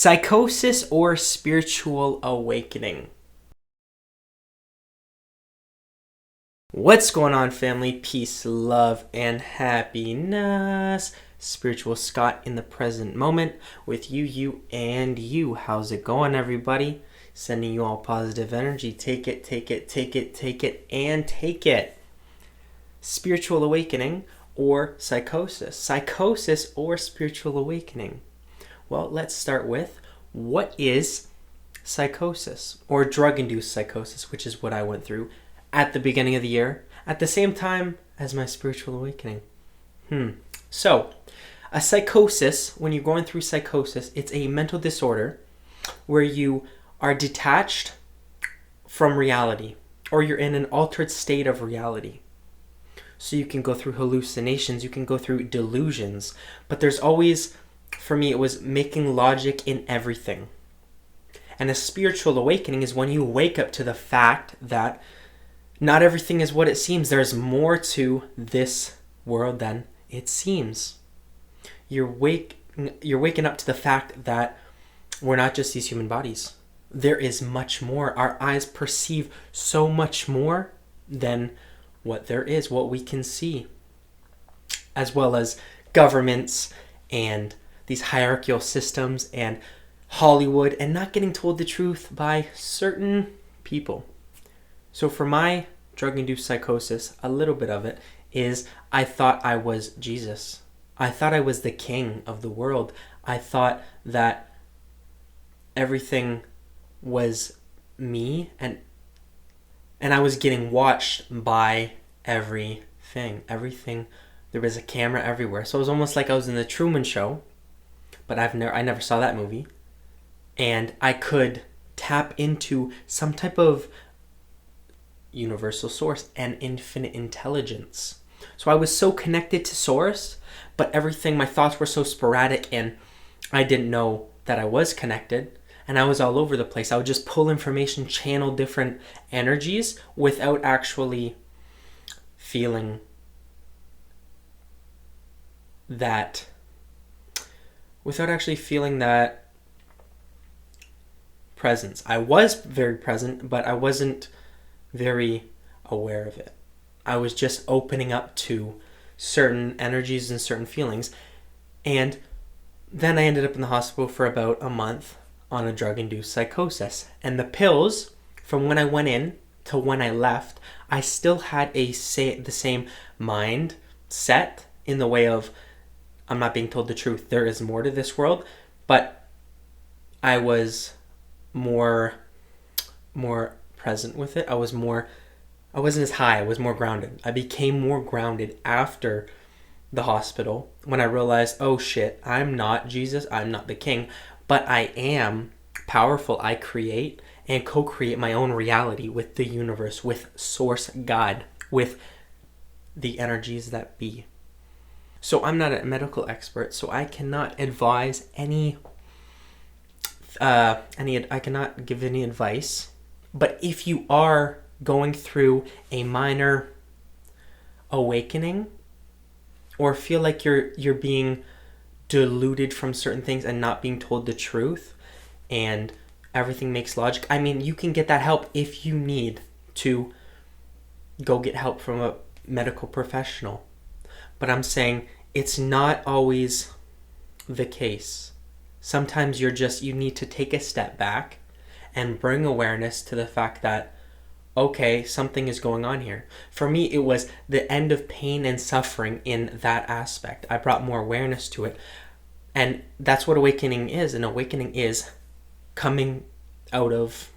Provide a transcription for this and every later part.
Psychosis or spiritual awakening? What's going on, family? Peace, love, and happiness. Spiritual Scott in the present moment with you, and you. How's it going, everybody? Sending you all positive energy. Take it, take it, take it, take it, and take it. Spiritual awakening or psychosis? Psychosis or spiritual awakening? Well, let's start with, what is psychosis or drug-induced psychosis, which is what I went through at the beginning of the year, at the same time as my spiritual awakening. So, a psychosis, when you're going through psychosis, it's a mental disorder where you are detached from reality, or you're in an altered state of reality. So you can go through hallucinations, you can go through delusions, but there's always, for me, it was making logic in everything. And a spiritual awakening is when you wake up to the fact that not everything is what it seems. There's more to this world than it seems. You're waking up to the fact that we're not just these human bodies. There is much more. Our eyes perceive so much more than what there is, what we can see, as well as governments and these hierarchical systems and Hollywood, and not getting told the truth by certain people. So for my drug-induced psychosis, a little bit of it is I thought I was Jesus. I thought I was the king of the world. I thought that everything was me, and I was getting watched by everything. There was a camera everywhere. So it was almost like I was in the Truman Show, but I never saw that movie. And I could tap into some type of universal source and infinite intelligence. So I was so connected to source, but my thoughts were so sporadic, and I didn't know that I was connected, and I was all over the place. I would just pull information, channel different energies without actually feeling that presence. I was very present, but I wasn't very aware of it. I was just opening up to certain energies and certain feelings. And then I ended up in the hospital for about a month on a drug-induced psychosis. And the pills, from when I went in to when I left, I still had the same mind set, in the way of, I'm not being told the truth. There is more to this world, but I was more present with it. I wasn't as high. I was more grounded. I became more grounded after the hospital when I realized, oh shit, I'm not Jesus. I'm not the king, but I am powerful. I create and co-create my own reality with the universe, with Source God, with the energies that be. So I'm not a medical expert, so I cannot advise I cannot give any advice. But if you are going through a minor awakening, or feel like you're being deluded from certain things and not being told the truth, and everything makes logic, I mean, you can get that help if you need to go get help from a medical professional. But I'm saying it's not always the case. Sometimes you need to take a step back and bring awareness to the fact that, okay, something is going on here. For me, it was the end of pain and suffering in that aspect. I brought more awareness to it. And that's what awakening is. An awakening is coming out of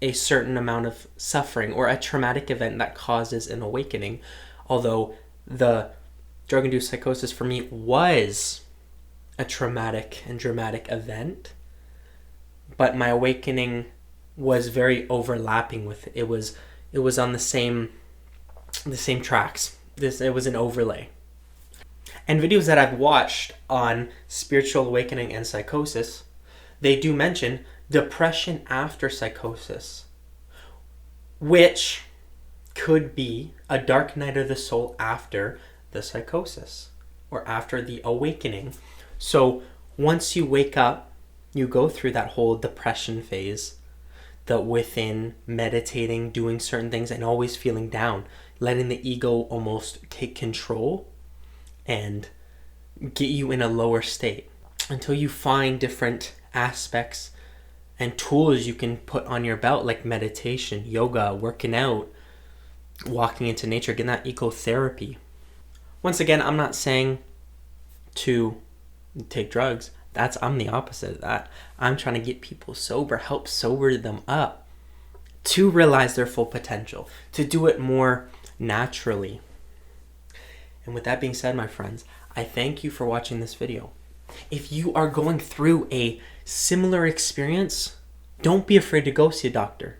a certain amount of suffering or a traumatic event that causes an awakening. Although the drug-induced psychosis for me was a traumatic and dramatic event, but my awakening was very overlapping with it. It was on the same tracks. It was an overlay. And videos that I've watched on spiritual awakening and psychosis, they do mention depression after psychosis, which could be a dark night of the soul after the psychosis or after the awakening. So once you wake up you go through that whole depression phase, that within meditating, doing certain things, and always feeling down, letting the ego almost take control and get you in a lower state until you find different aspects and tools you can put on your belt, like meditation, yoga, working out, walking into nature, getting that ecotherapy. Once again, I'm not saying to take drugs. I'm the opposite of that. I'm trying to get people sober, help sober them up to realize their full potential, to do it more naturally. And with that being said, my friends, I thank you for watching this video. If you are going through a similar experience, don't be afraid to go see a doctor.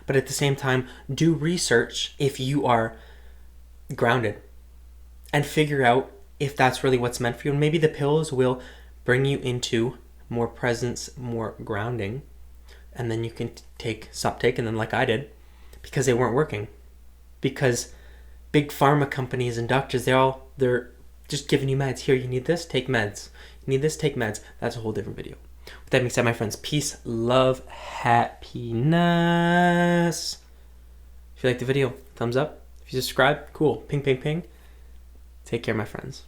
But at the same time, do research if you are grounded and figure out if that's really what's meant for you. And maybe the pills will bring you into more presence, more grounding, and then you can stop taking them like I did because they weren't working. Because big pharma companies and doctors, they're just giving you meds. Here, you need this, take meds. You need this, take meds. That's a whole different video. With that being said, my friends, peace, love, happiness. If you like the video, thumbs up. If you subscribe, cool. Ping, ping, ping. Take care, my friends.